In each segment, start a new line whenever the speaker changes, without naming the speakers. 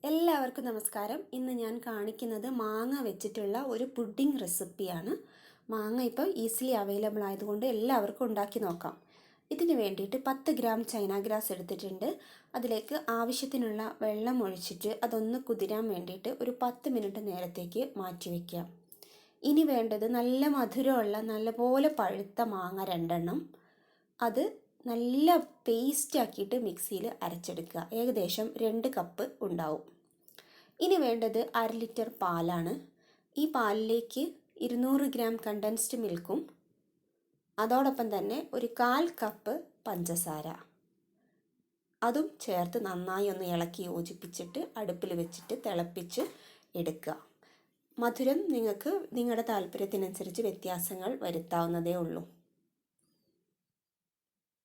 എല്ലാവർക്കും നമസ്കാരം. ഇന്ന് ഞാൻ കാണിക്കുന്നത് മാങ്ങ വെച്ചിട്ടുള്ള ഒരു പുഡിംഗ് റെസിപ്പിയാണ്. മാങ്ങ ഇപ്പോൾ ഈസിലി അവൈലബിൾ ആയതുകൊണ്ട് എല്ലാവർക്കും ഉണ്ടാക്കി നോക്കാം. ഇതിന് വേണ്ടിയിട്ട് 10 ഗ്രാം ചൈനാഗ്രാസ് എടുത്തിട്ടുണ്ട്. അതിലേക്ക് ആവശ്യത്തിനുള്ള വെള്ളം ഒഴിച്ചിട്ട് അതൊന്ന് കുതിരാൻ വേണ്ടിയിട്ട് ഒരു 10 മിനിറ്റ് നേരത്തേക്ക് മാറ്റി വയ്ക്കാം. ഇനി വേണ്ടത് നല്ല മധുരമുള്ള നല്ലപോലെ പഴുത്ത മാങ്ങ 2 അത് നല്ല പേസ്റ്റ് ആക്കിയിട്ട് മിക്സിയിൽ അരച്ചെടുക്കുക. ഏകദേശം 2 കപ്പ് ഉണ്ടാവും. ഇനി വേണ്ടത് 1/2 ലിറ്റർ പാലാണ്. ഈ പാലിലേക്ക് 200 ഗ്രാം കണ്ടൻസ്ഡ് മിൽക്കും അതോടൊപ്പം തന്നെ ഒരു 1/4 കപ്പ് പഞ്ചസാര അതും ചേർത്ത് നന്നായി ഒന്ന് ഇളക്കി യോജിപ്പിച്ചിട്ട് അടുപ്പിൽ വെച്ചിട്ട് തിളപ്പിച്ച് എടുക്കുക. മധുരം നിങ്ങൾക്ക് നിങ്ങളുടെ താല്പര്യത്തിനനുസരിച്ച് വ്യത്യാസങ്ങൾ വരുത്താവുന്നതേ ഉള്ളൂ.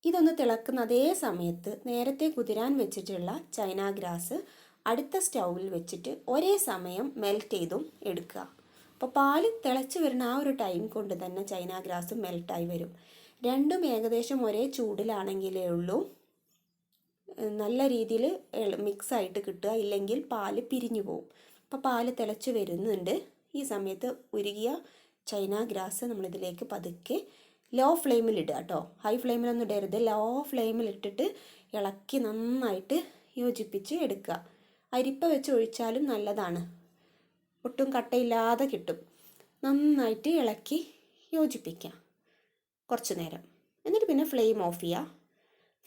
ഇതൊന്ന് തിളക്കുന്ന അതേ സമയത്ത് നേരത്തെ കുതിരാൻ വെച്ചിട്ടുള്ള ചൈനാഗ്രാസ് അടുത്ത സ്റ്റൗവിൽ വെച്ചിട്ട് ഒരേ സമയം മെൽറ്റ് ചെയ്തും എടുക്കുക. അപ്പോൾ പാല് തിളച്ച് വരുന്ന ആ ഒരു ടൈം കൊണ്ട് തന്നെ ചൈനാഗ്രാസും മെൽറ്റായി വരും. രണ്ടും ഏകദേശം ഒരേ ചൂടിലാണെങ്കിലേ ഉള്ളൂ നല്ല രീതിയിൽ മിക്സായിട്ട് കിട്ടുക, ഇല്ലെങ്കിൽ പാല് പിരിഞ്ഞു പോകും. അപ്പോൾ പാല് തിളച്ച് വരുന്നുണ്ട്. ഈ സമയത്ത് ഉരുകിയ ചൈനാഗ്രാസ് നമ്മളിതിലേക്ക് പതുക്കെ ലോ ഫ്ലെയിമിൽ ഇടുക കേട്ടോ. ഹൈ ഫ്ലെയിമിലൊന്നും ഇടരുത്. ലോ ഫ്ലെയിമിൽ ഇട്ടിട്ട് ഇളക്കി നന്നായിട്ട് യോജിപ്പിച്ച് എടുക്കുക. അരിപ്പ വെച്ച് ഒഴിച്ചാലും നല്ലതാണ്, ഒട്ടും കട്ടയില്ലാതെ കിട്ടും. നന്നായിട്ട് ഇളക്കി യോജിപ്പിക്കാം കുറച്ച് നേരം. എന്നിട്ട് പിന്നെ ഫ്ലെയിം ഓഫ് ചെയ്യുക.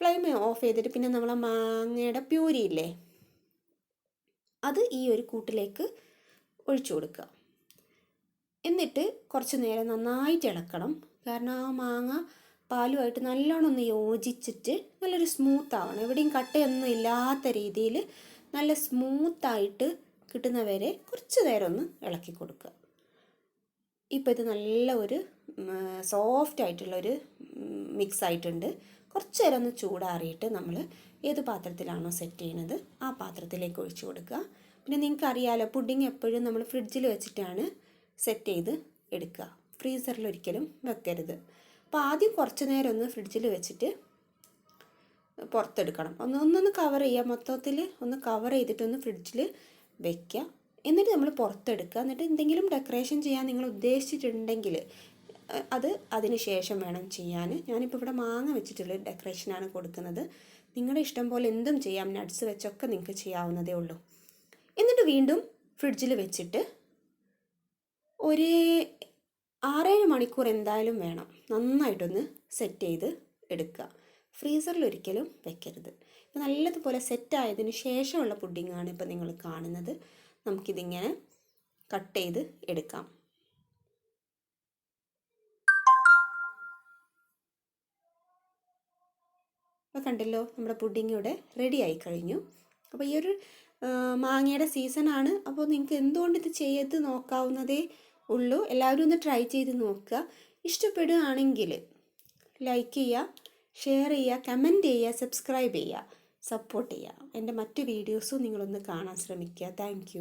ഫ്ലെയിം ഓഫ് ചെയ്തിട്ട് പിന്നെ നമ്മൾ മാങ്ങയുടെ പ്യൂരി ഇല്ലേ, അത് ഈ ഒരു കൂട്ടിലേക്ക് ഒഴിച്ചു കൊടുക്കുക. എന്നിട്ട് കുറച്ച് നേരം നന്നായിട്ട് ഇളക്കണം. കാരണം ആ മാങ്ങ പാലുമായിട്ട് നല്ലോണം ഒന്ന് യോജിച്ചിട്ട് നല്ലൊരു സ്മൂത്ത് ആവണം. എവിടെയും കട്ടയൊന്നും ഇല്ലാത്ത രീതിയിൽ നല്ല സ്മൂത്തായിട്ട് കിട്ടുന്നവരെ കുറച്ച് നേരം ഒന്ന് ഇളക്കി കൊടുക്കുക. ഇപ്പോൾ ഇത് നല്ല ഒരു സോഫ്റ്റ് ആയിട്ടുള്ളൊരു മിക്സ് ആയിട്ടുണ്ട്. കുറച്ച് നേരം ഒന്ന് ചൂടാറിയിട്ട് നമ്മൾ ഏത് പാത്രത്തിലാണോ സെറ്റ് ചെയ്യുന്നത് ആ പാത്രത്തിലേക്ക് ഒഴിച്ചു കൊടുക്കുക. പിന്നെ നിങ്ങൾക്ക് അറിയാമല്ലോ, പുഡിംഗ് എപ്പോഴും നമ്മൾ ഫ്രിഡ്ജിൽ വെച്ചിട്ടാണ് സെറ്റ് ചെയ്ത് എടുക്കുക. ഫ്രീസറിൽ ഒരിക്കലും വെക്കരുത്. അപ്പോൾ ആദ്യം കുറച്ച് നേരം ഒന്ന് ഫ്രിഡ്ജിൽ വെച്ചിട്ട് പുറത്തെടുക്കണം. ഒന്നൊന്ന് കവർ ചെയ്യുക, മൊത്തത്തിൽ ഒന്ന് കവർ ചെയ്തിട്ടൊന്ന് ഫ്രിഡ്ജിൽ വെക്കുക. എന്നിട്ട് നമ്മൾ പുറത്തെടുക്കുക. എന്നിട്ട് എന്തെങ്കിലും ഡെക്കറേഷൻ ചെയ്യാൻ നിങ്ങൾ ഉദ്ദേശിച്ചിട്ടുണ്ടെങ്കിൽ അത് അതിന് ശേഷം വേണം ചെയ്യാൻ. ഞാനിപ്പോൾ ഇവിടെ മാങ്ങ വെച്ചിട്ടുള്ള ഡെക്കറേഷനാണ് കൊടുക്കുന്നത്. നിങ്ങളുടെ ഇഷ്ടം പോലെ എന്തും ചെയ്യാം, നട്ട്സ് വെച്ചൊക്കെ നിങ്ങൾക്ക് ചെയ്യാവുന്നതേ ഉള്ളൂ. എന്നിട്ട് വീണ്ടും ഫ്രിഡ്ജിൽ വെച്ചിട്ട് ഒരു 6-7 മണിക്കൂർ എന്തായാലും വേണം നന്നായിട്ടൊന്ന് സെറ്റ് ചെയ്ത് എടുക്കുക. ഫ്രീസറിൽ ഒരിക്കലും വെക്കരുത്. ഇപ്പോൾ നല്ലതുപോലെ സെറ്റായതിന് ശേഷമുള്ള പുഡിങ്ങാണ് ഇപ്പോൾ നിങ്ങൾ കാണുന്നത്. നമുക്കിതിങ്ങനെ കട്ട് ചെയ്ത് എടുക്കാം. അപ്പോൾ കണ്ടല്ലോ, നമ്മുടെ പുഡിങ് ഇവിടെ റെഡി ആയി കഴിഞ്ഞു. അപ്പോൾ ഈ ഒരു മാങ്ങയുടെ സീസണാണ്. അപ്പോൾ നിങ്ങൾക്ക് എന്തുകൊണ്ട് ഇത് ചെയ്ത് നോക്കാവുന്നതേ ഉള്ളൂ. എല്ലാവരും ഒന്ന് ട്രൈ ചെയ്ത് നോക്കുക. ഇഷ്ടപ്പെടുകയാണെങ്കിൽ ലൈക്ക് ചെയ്യുക, ഷെയർ ചെയ്യുക, കമൻറ്റ് ചെയ്യുക, സബ്സ്ക്രൈബ് ചെയ്യുക, സപ്പോർട്ട് ചെയ്യുക. എൻ്റെ മറ്റ് വീഡിയോസും നിങ്ങളൊന്ന് കാണാൻ ശ്രമിക്കുക. താങ്ക്